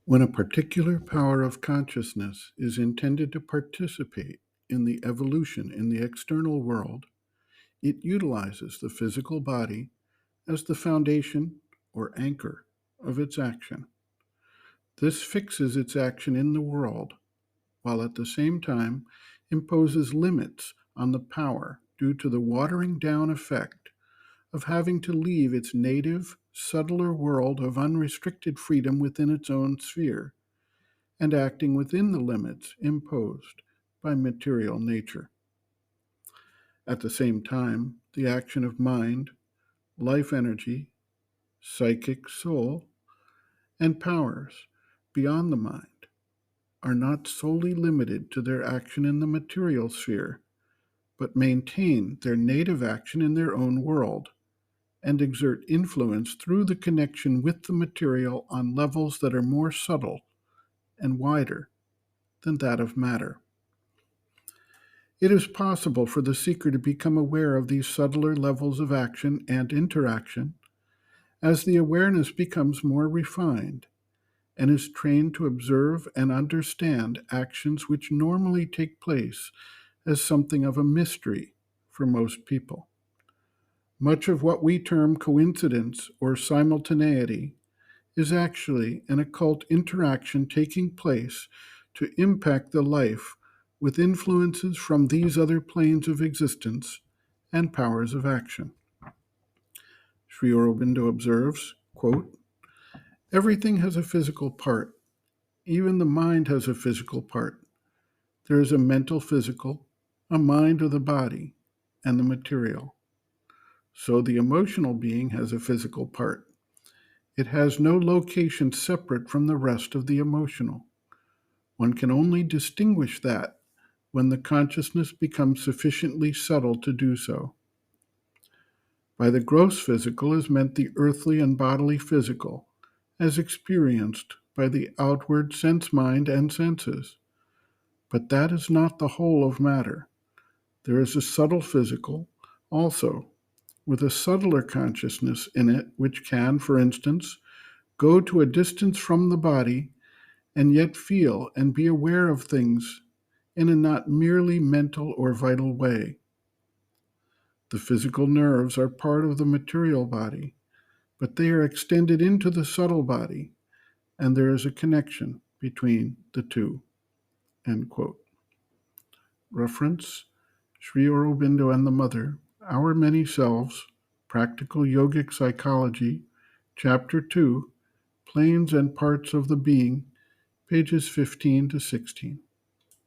When a particular power of consciousness is intended to participate in the evolution in the external world, it utilizes the physical body as the foundation or anchor of its action. This fixes its action in the world, while at the same time imposes limits on the power due to the watering down effect of having to leave its native, subtler world of unrestricted freedom within its own sphere and acting within the limits imposed by material nature. At the same time, the action of mind, life energy, psychic soul, and powers beyond the mind are not solely limited to their action in the material sphere, but maintain their native action in their own world and exert influence through the connection with the material on levels that are more subtle and wider than that of matter. It is possible for the seeker to become aware of these subtler levels of action and interaction as the awareness becomes more refined and is trained to observe and understand actions which normally take place as something of a mystery for most people. Much of what we term coincidence or simultaneity is actually an occult interaction taking place to impact the life with influences from these other planes of existence and powers of action. Sri Aurobindo observes, quote, "Everything has a physical part. Even the mind has a physical part. There is a mental physical, a mind of the body, and the material. So the emotional being has a physical part. It has no location separate from the rest of the emotional. One can only distinguish that when the consciousness becomes sufficiently subtle to do so. By the gross physical is meant the earthly and bodily physical, as experienced by the outward sense mind and senses. But that is not the whole of matter. There is a subtle physical also, with a subtler consciousness in it, which can, for instance, go to a distance from the body and yet feel and be aware of things in a not merely mental or vital way. The physical nerves are part of the material body, but they are extended into the subtle body, and there is a connection between the two." End quote. Reference Sri Aurobindo and the Mother, Our Many Selves, Practical Yogic Psychology, Chapter 2, Planes and Parts of the Being, pages 15 to 16.